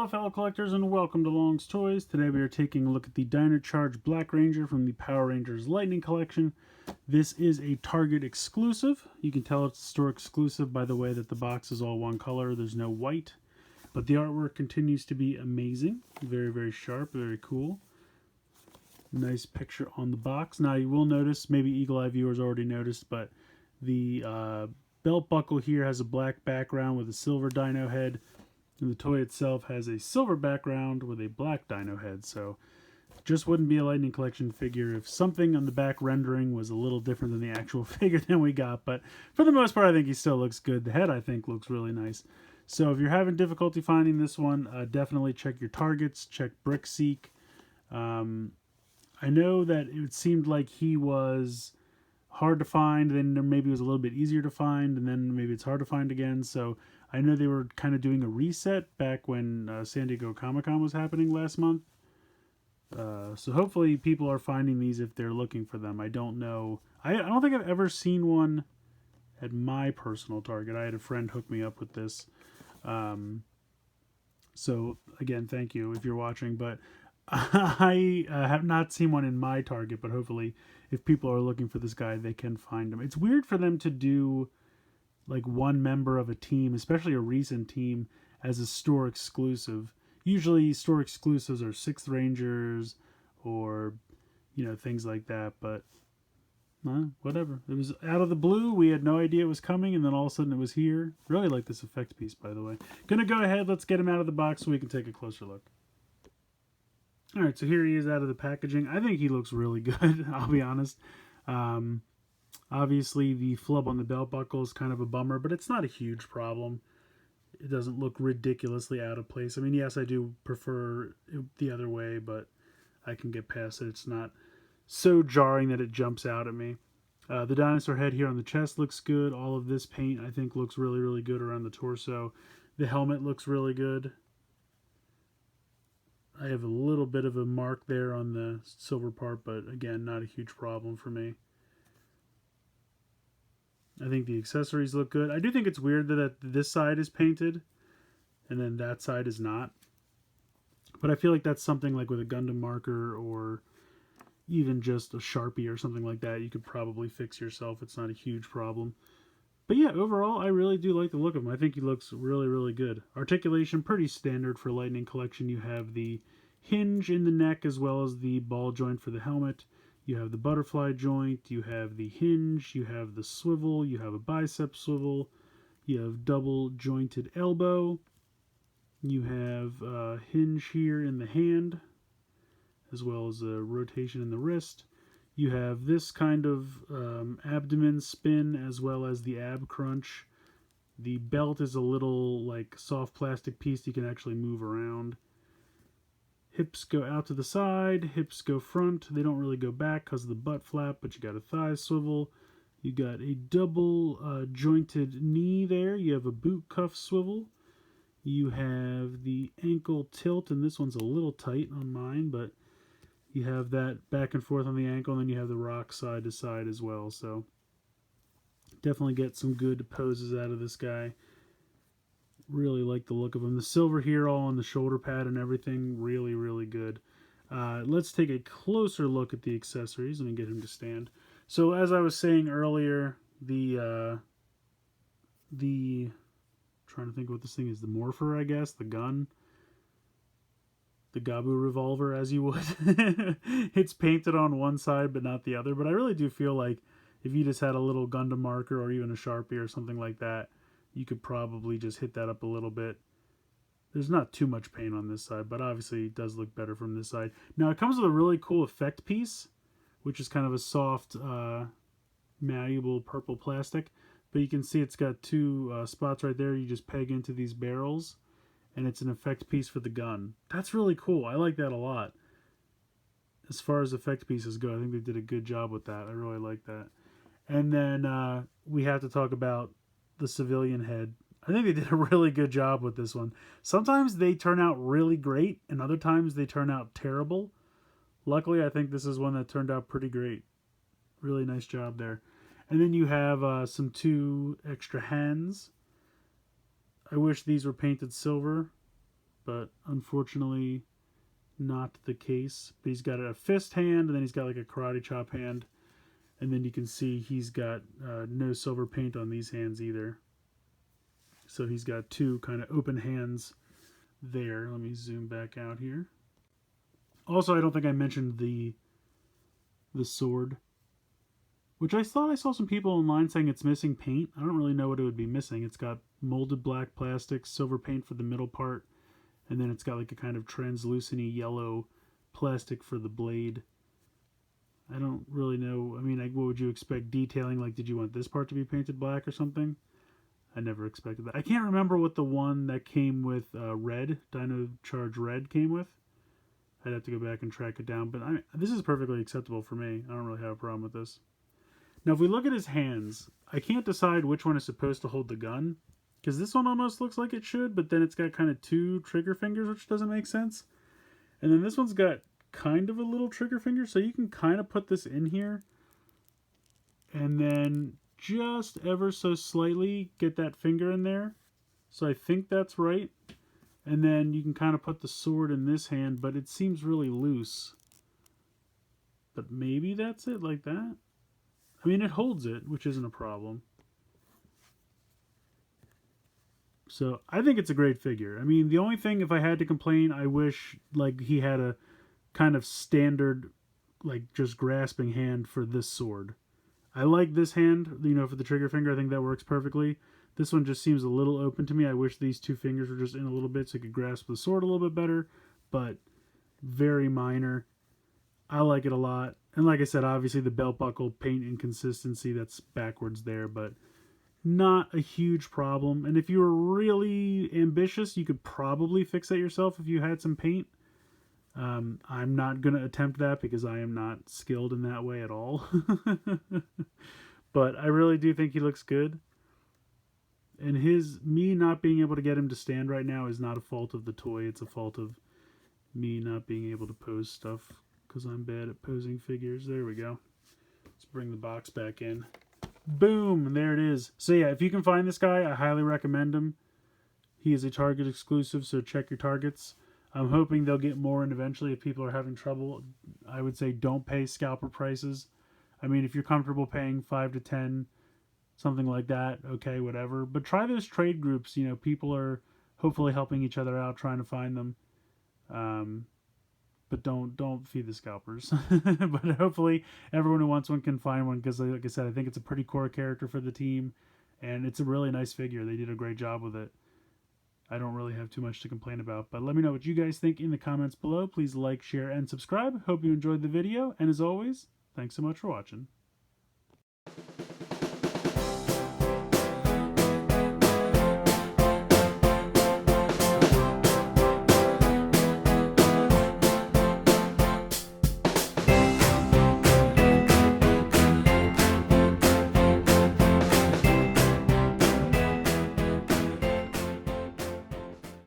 Hello fellow collectors and welcome to Long's Toys. Today we are taking a look at the Dino Charge Black Ranger from the Power Rangers Lightning Collection. This is a Target exclusive. You can tell it's a store exclusive by the way that the box is all one color. There's no white. But the artwork continues to be amazing. Very, very sharp, very cool. Nice picture on the box. Now you will notice, maybe Eagle Eye viewers already noticed, but the belt buckle here has a black background with a silver dino head. And the toy itself has a silver background with a black dino head. So just wouldn't be a Lightning Collection figure if something on the back rendering was a little different than the actual figure than we got. But for the most part, I think he still looks good. The head, I think, looks really nice. So if you're having difficulty finding this one, definitely check your Targets. Check BrickSeek. I know that it seemed like he was hard to find, then maybe it was a little bit easier to find, and then maybe it's hard to find again. So I know they were kind of doing a reset back when San Diego Comic-Con was happening last month. So hopefully people are finding these if they're looking for them. I don't know. I don't think I've ever seen one at my personal Target. I had a friend hook me up with this. So again, thank you if you're watching. But I have not seen one in my Target, but hopefully if people are looking for this guy, they can find him. It's weird for them to do like one member of a team, especially a recent team, as a store exclusive. Usually store exclusives are 6th Rangers or, you know, things like that, but whatever. It was out of the blue. We had no idea it was coming, and then all of a sudden it was here. Really like this effect piece, by the way. Gonna go ahead, let's get him out of the box so we can take a closer look. Alright, so here he is out of the packaging. I think he looks really good, I'll be honest. Obviously, the flub on the belt buckle is kind of a bummer, but it's not a huge problem. It doesn't look ridiculously out of place. I mean, yes, I do prefer it the other way, but I can get past it. It's not so jarring that it jumps out at me. The dinosaur head here on the chest looks good. All of this paint, I think, looks really, really good around the torso. The helmet looks really good. I have a little bit of a mark there on the silver part, but again, not a huge problem for me. I think the accessories look good. I do think it's weird that this side is painted and then that side is not. But I feel like that's something like with a Gundam marker or even just a Sharpie or something like that. You could probably fix yourself. It's not a huge problem. But yeah, overall, I really do like the look of him. I think he looks really, really good. Articulation, pretty standard for Lightning Collection. You have the hinge in the neck as well as the ball joint for the helmet. You have the butterfly joint, you have the hinge, you have the swivel, you have a bicep swivel, you have double jointed elbow, you have a hinge here in the hand, as well as a rotation in the wrist. You have this kind of abdomen spin as well as the ab crunch. The belt is a little like soft plastic piece you can actually move around. Hips go out to the side, hips go front. They don't really go back because of the butt flap, but you got a thigh swivel. You got a double jointed knee there. You have a boot cuff swivel. You have the ankle tilt, and this one's a little tight on mine, but you have that back and forth on the ankle, and then you have the rock side to side as well. So definitely get some good poses out of this guy. Really like the look of him. The silver here all on the shoulder pad and everything, really, really good. Let's take a closer look at the accessories. Let me get him to stand. So as I was saying earlier, the trying to think what this thing is, the morpher, I guess, the gun, the Gabu revolver, as you would. It's painted on one side but not the other, but I really do feel like if you just had a little Gundam marker or even a Sharpie or something like that, you could probably just hit that up a little bit. There's not too much paint on this side, but obviously it does look better from this side. Now it comes with a really cool effect piece, which is kind of a soft, malleable purple plastic. But you can see it's got two spots right there. You just peg into these barrels, and it's an effect piece for the gun. That's really cool. I like that a lot. As far as effect pieces go, I think they did a good job with that. I really like that. And then we have to talk about the civilian head. I think they did a really good job with this one. Sometimes they turn out really great, and other times they turn out terrible. Luckily, I think this is one that turned out pretty great. Really nice job there. And then you have some 2 extra hands. I wish these were painted silver. but unfortunately not the case. But he's got a fist hand, and then he's got like a karate chop hand, and then you can see he's got no silver paint on these hands either. So he's got two kind of open hands there. Let me zoom back out here. Also, I don't think I mentioned the sword, which I thought I saw some people online saying it's missing paint. I don't really know what it would be missing. It's got molded black plastic, silver paint for the middle part, and then it's got like a kind of translucent yellow plastic for the blade. I don't really know. I mean, what would you expect detailing? Like, did you want this part to be painted black or something? I never expected that. I can't remember what the one that came with Red, Dino Charge Red came with. I'd have to go back and track it down, but this is perfectly acceptable for me. I don't really have a problem with this. Now, if we look at his hands, I can't decide which one is supposed to hold the gun, because this one almost looks like it should, but then it's got kind of two trigger fingers, which doesn't make sense. And then this one's got kind of a little trigger finger, so you can kind of put this in here, and then just ever so slightly get that finger in there. So I think that's right. And then you can kind of put the sword in this hand, but it seems really loose. But maybe that's it, like that. I mean, it holds it, which isn't a problem. So I think it's a great figure. I mean, the only thing, if I had to complain, I wish like he had a kind of standard, like just grasping hand for this sword. I like this hand, you know, for the trigger finger. I think that works perfectly. This one just seems a little open to me. I wish these two fingers were just in a little bit so I could grasp the sword a little bit better, but very minor. I like it a lot. And like I said, obviously the belt buckle paint inconsistency, that's backwards there, but not a huge problem. And if you were really ambitious, you could probably fix that yourself if you had some paint. I'm not going to attempt that because I am not skilled in that way at all. But I really do think he looks good. And me not being able to get him to stand right now is not a fault of the toy. It's a fault of me not being able to pose stuff because I'm bad at posing figures. There we go. Let's bring the box back in. Boom! And there it is. So yeah, if you can find this guy, I highly recommend him. He is a Target exclusive, so check your targets. I'm hoping they'll get more in eventually if people are having trouble. I would say don't pay scalper prices. I mean, if you're comfortable paying 5 to 10, something like that, okay, whatever. But try those trade groups. You know, people are hopefully helping each other out, trying to find them. But don't feed the scalpers. But hopefully everyone who wants one can find one because, like I said, I think it's a pretty core character for the team, and it's a really nice figure. They did a great job with it. I don't really have too much to complain about, but let me know what you guys think in the comments below. Please like, share, and subscribe. Hope you enjoyed the video, and as always, thanks so much for watching.